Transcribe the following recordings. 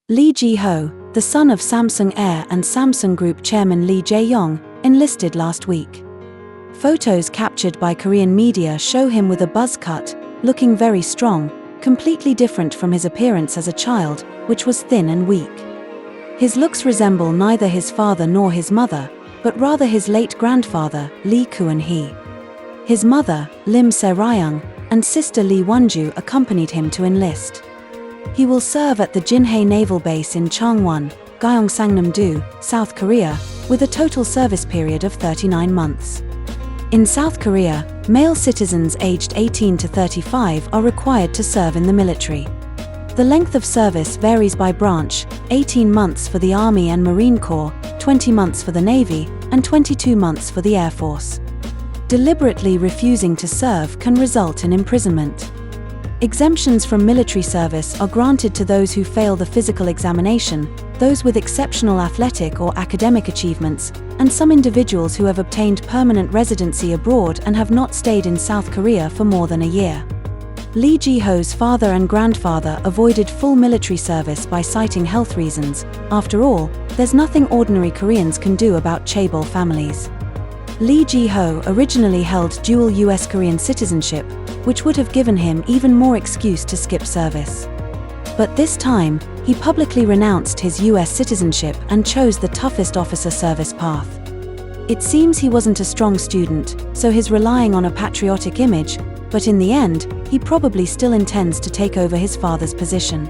Lee Ji-ho, the son of Samsung heir and Samsung Group chairman Lee Jae-yong, enlisted last week. Photos captured by Korean media show him with a buzz cut, looking very strong, completely different from his appearance as a child, which was thin and weak. His looks resemble neither his father nor his mother, but rather his late grandfather, Lee Kwon-hee. His mother, Lim Se-ryung, and sister Lee Won-ju accompanied him to enlist. He will serve at the Jinhae Naval Base in Changwon, Gyeongsangnam-do, South Korea, with a total service period of 39 months. In South Korea, male citizens aged 18 to 35 are required to serve in the military. The length of service varies by branch: 18 months for the Army and Marine Corps, 20 months for the Navy, and 22 months for the Air Force. Deliberately refusing to serve can result in imprisonment. Exemptions from military service are granted to those who fail the physical examination, those with exceptional athletic or academic achievements, and some individuals who have obtained permanent residency abroad and have not stayed in South Korea for more than a year. Lee Ji-ho's father and grandfather avoided full military service by citing health reasons. After all, there's nothing ordinary Koreans can do about chaebol families. Lee Ji-ho originally held dual US-Korean citizenship, which would have given him even more excuse to skip service. But this time, he publicly renounced his US citizenship and chose the toughest officer service path. It seems he wasn't a strong student, so he's relying on a patriotic image, but in the end, he probably still intends to take over his father's position.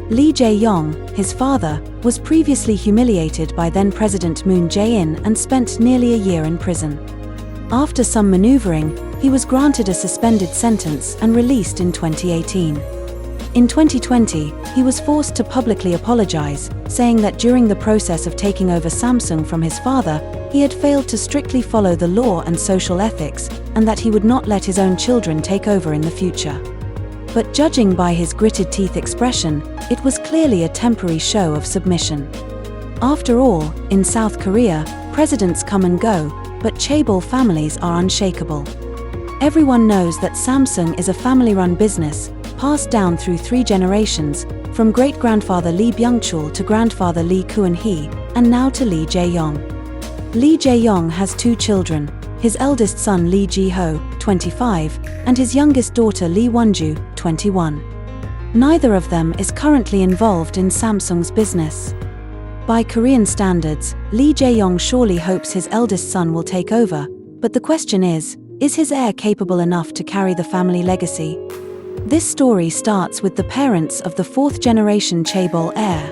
Lee Jae-yong, his father, was previously humiliated by then-President Moon Jae-in and spent nearly a year in prison. After some maneuvering, he was granted a suspended sentence and released in 2018. In 2020, he was forced to publicly apologize, saying that during the process of taking over Samsung from his father, he had failed to strictly follow the law and social ethics, and that he would not let his own children take over in the future. But judging by his gritted teeth expression, it was clearly a temporary show of submission. After all, in South Korea, presidents come and go, but chaebol families are unshakable. Everyone knows that Samsung is a family-run business, passed down through 3 generations, from great-grandfather Lee Byung-chul to grandfather Lee Kwon-hee, and now to Lee Jae-yong. Lee Jae-yong has 2 children, his eldest son Lee Ji-ho, 25, and his youngest daughter Lee Won-ju, 21. Neither of them is currently involved in Samsung's business. By Korean standards, Lee Jae-yong surely hopes his eldest son will take over, but the question is his heir capable enough to carry the family legacy? This story starts with the parents of the 4th-generation chaebol heir.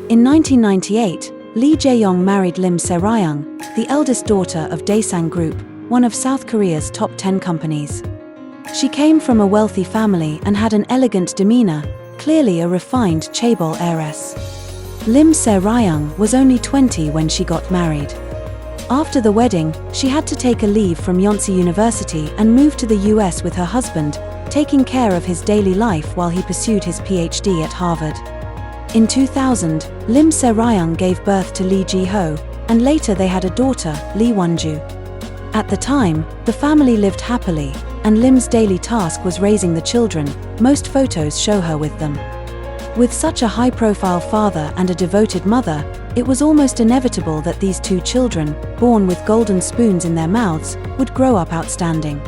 In 1998, Lee Jae-yong married Lim Se-ryung, the eldest daughter of Daesang Group, one of South Korea's top 10 companies. She came from a wealthy family and had an elegant demeanor, clearly a refined chaebol heiress. Lim Se-ryung was only 20 when she got married. After the wedding, she had to take a leave from Yonsei University and move to the US with her husband, taking care of his daily life while he pursued his PhD at Harvard. In 2000, Lim Se-ryung gave birth to Lee Ji-ho, and later they had a daughter, Lee Won-ju. At the time, the family lived happily, and Lim's daily task was raising the children. Most photos show her with them. With such a high-profile father and a devoted mother, it was almost inevitable that these 2 children, born with golden spoons in their mouths, would grow up outstanding.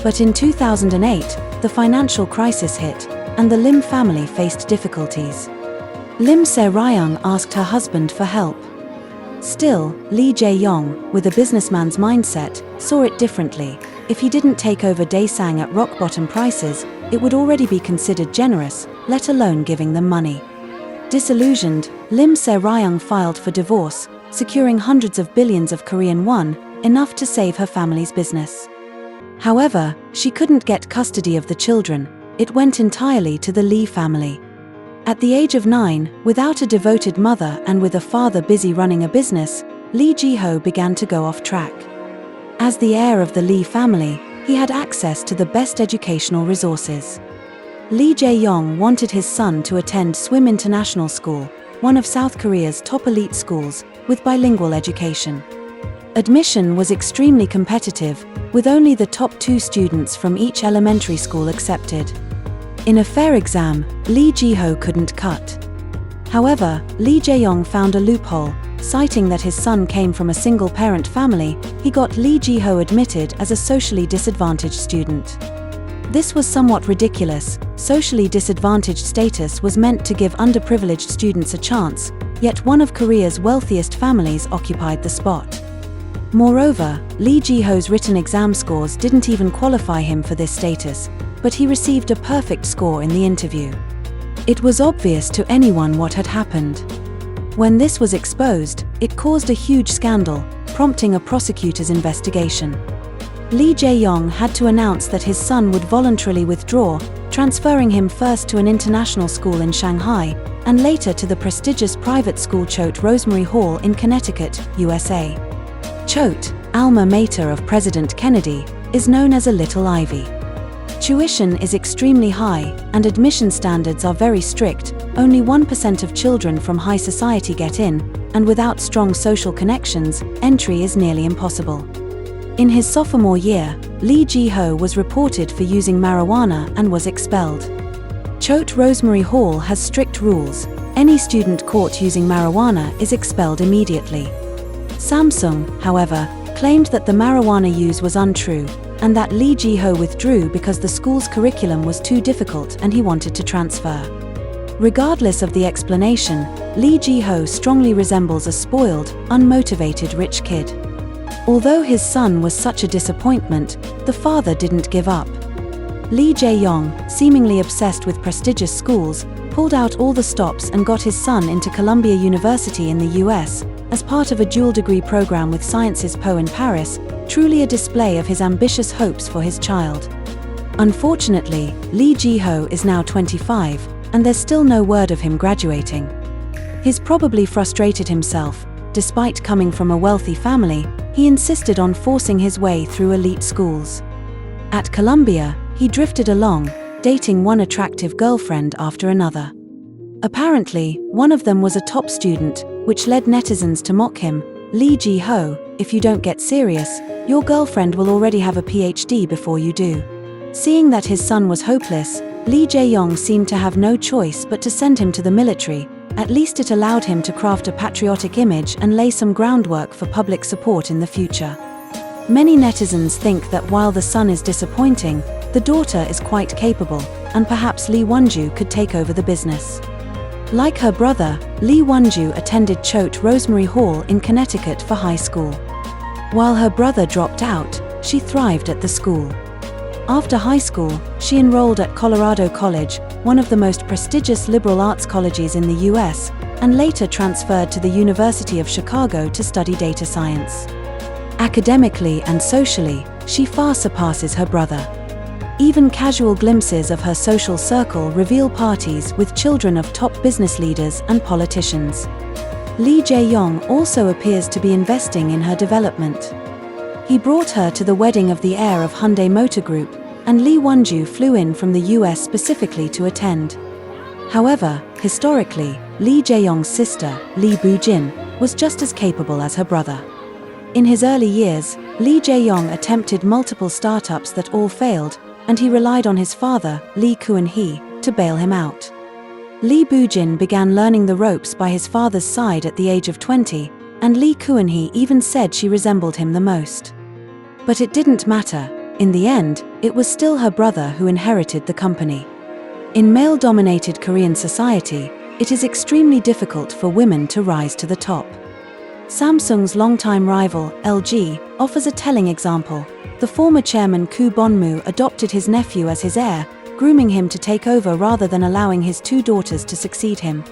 But in 2008, the financial crisis hit, and the Lim family faced difficulties. Lim Se-ryung asked her husband for help. Still, Lee Jae-yong, with a businessman's mindset, saw it differently. If he didn't take over Daesang at rock-bottom prices, it would already be considered generous, let alone giving them money. Disillusioned, Lim Se-ryung filed for divorce, securing hundreds of billions of Korean won, enough to save her family's business. However, she couldn't get custody of the children. It went entirely to the Lee family. At the age of 9, without a devoted mother and with a father busy running a business, Lee Ji-ho began to go off track. As the heir of the Lee family, he had access to the best educational resources. Lee Jae-yong wanted his son to attend Swim International School, one of South Korea's top elite schools, with bilingual education. Admission was extremely competitive, with only the top 2 students from each elementary school accepted. In a fair exam, Lee Ji-ho couldn't cut. However, Lee Jae-yong found a loophole. Citing that his son came from a single-parent family, he got Lee Ji-ho admitted as a socially disadvantaged student. This was somewhat ridiculous. Socially disadvantaged status was meant to give underprivileged students a chance, yet one of Korea's wealthiest families occupied the spot. Moreover, Lee Ji-ho's written exam scores didn't even qualify him for this status, but he received a perfect score in the interview. It was obvious to anyone what had happened. When this was exposed, it caused a huge scandal, prompting a prosecutor's investigation. Lee Jae-yong had to announce that his son would voluntarily withdraw, transferring him first to an international school in Shanghai, and later to the prestigious private school Choate Rosemary Hall in Connecticut, USA. Choate, alma mater of President Kennedy, is known as a Little Ivy. Tuition is extremely high, and admission standards are very strict. Only 1% of children from high society get in, and without strong social connections, entry is nearly impossible. In his sophomore year, Lee Ji-ho was reported for using marijuana and was expelled. Choate Rosemary Hall has strict rules. Any student caught using marijuana is expelled immediately. Samsung, however, claimed that the marijuana use was untrue, and that Lee Ji-ho withdrew because the school's curriculum was too difficult and he wanted to transfer. Regardless of the explanation, Lee Ji-ho strongly resembles a spoiled, unmotivated rich kid. Although his son was such a disappointment, the father didn't give up. Lee Jae-yong, seemingly obsessed with prestigious schools, pulled out all the stops and got his son into Columbia University in the US, as part of a dual degree program with Sciences Po in Paris, truly a display of his ambitious hopes for his child. Unfortunately, Lee Ji-ho is now 25, and there's still no word of him graduating. He's probably frustrated himself. Despite coming from a wealthy family, he insisted on forcing his way through elite schools. At Columbia, he drifted along, dating one attractive girlfriend after another. Apparently, one of them was a top student, which led netizens to mock him. Lee Ji-ho, if you don't get serious, your girlfriend will already have a PhD before you do. Seeing that his son was hopeless, Lee Jae-yong seemed to have no choice but to send him to the military. At least it allowed him to craft a patriotic image and lay some groundwork for public support in the future. Many netizens think that while the son is disappointing, the daughter is quite capable, and perhaps Lee Won-ju could take over the business. Like her brother, Lee Won-ju attended Choate Rosemary Hall in Connecticut for high school. While her brother dropped out, she thrived at the school. After high school, she enrolled at Colorado College, one of the most prestigious liberal arts colleges in the US, and later transferred to the University of Chicago to study data science. Academically and socially, she far surpasses her brother. Even casual glimpses of her social circle reveal parties with children of top business leaders and politicians. Lee Jae-yong also appears to be investing in her development. He brought her to the wedding of the heir of Hyundai Motor Group, and Lee Won-ju flew in from the US specifically to attend. However, historically, Lee Jae-yong's sister, Lee Boo-jin, was just as capable as her brother. In his early years, Lee Jae-yong attempted multiple startups that all failed, and he relied on his father, Lee Kwon-hee, to bail him out. Lee Boo-jin began learning the ropes by his father's side at the age of 20, and Lee Kwon-hee even said she resembled him the most. But it didn't matter. In the end, it was still her brother who inherited the company. In male-dominated Korean society, it is extremely difficult for women to rise to the top. Samsung's longtime rival, LG, offers a telling example. The former chairman Koo Bon-moo adopted his nephew as his heir, grooming him to take over rather than allowing his two daughters to succeed him.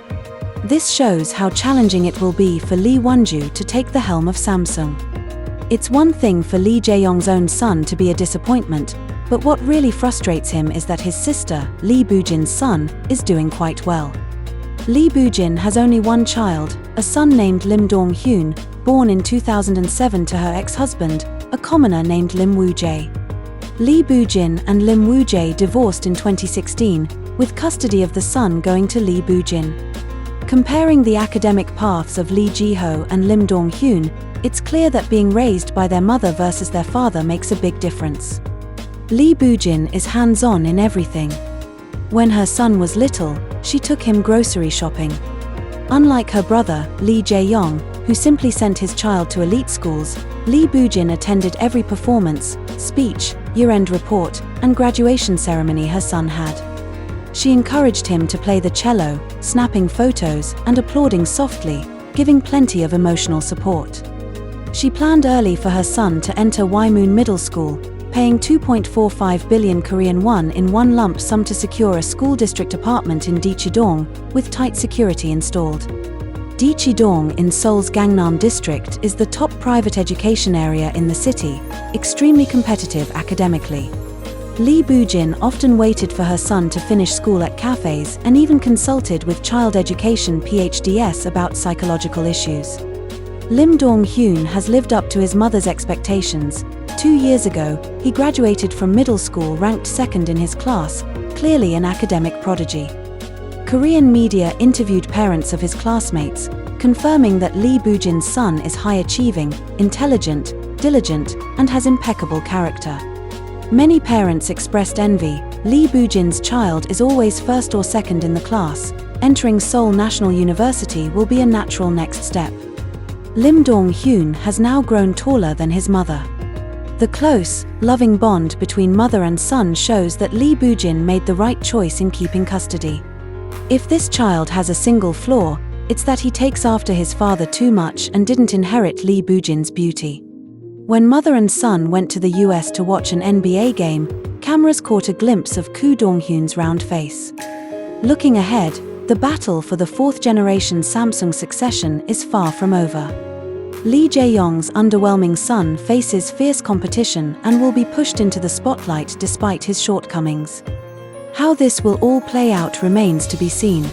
This shows how challenging it will be for Lee Won-ju to take the helm of Samsung. It's one thing for Lee Jae-yong's own son to be a disappointment, but what really frustrates him is that his sister, Lee Boo-jin's son, is doing quite well. Lee Boo-jin has only one child, a son named Lim Dong-hyun, born in 2007 to her ex-husband, a commoner named Lim Woo-jae. Lee Boo-jin and Lim Woo-jae divorced in 2016, with custody of the son going to Lee Boo-jin. Comparing the academic paths of Lee Ji-ho and Lim Dong-hyun, it's clear that being raised by their mother versus their father makes a big difference. Lee Boo-jin is hands-on in everything. When her son was little, she took him grocery shopping. Unlike her brother, Lee Jae-yong, who simply sent his child to elite schools, Lee Boo-jin attended every performance, speech, year-end report, and graduation ceremony her son had. She encouraged him to play the cello, snapping photos and applauding softly, giving plenty of emotional support. She planned early for her son to enter Waimun Middle School, paying 2.45 billion Korean won in one lump sum to secure a school district apartment in Dechi-dong, with tight security installed. Dechi-dong in Seoul's Gangnam district is the top private education area in the city, extremely competitive academically. Lee Boo-jin often waited for her son to finish school at cafes and even consulted with child education PhDs about psychological issues. Lim Dong-hyun has lived up to his mother's expectations. 2 years ago, he graduated from middle school ranked second in his class, clearly an academic prodigy. Korean media interviewed parents of his classmates, confirming that Lee Boo-jin's son is high-achieving, intelligent, diligent, and has impeccable character. Many parents expressed envy. Lee Boo-jin's child is always first or second in the class. Entering Seoul National University will be a natural next step. Lim Dong-hyun has now grown taller than his mother. The close, loving bond between mother and son shows that Lee Boo-jin made the right choice in keeping custody. If this child has a single flaw, it's that he takes after his father too much and didn't inherit Lee Boo-jin's beauty. When mother and son went to the US to watch an NBA game, cameras caught a glimpse of Koo Dong-hyun's round face. Looking ahead, the battle for the fourth-generation Samsung succession is far from over. Lee Jae-yong's underwhelming son faces fierce competition and will be pushed into the spotlight despite his shortcomings. How this will all play out remains to be seen.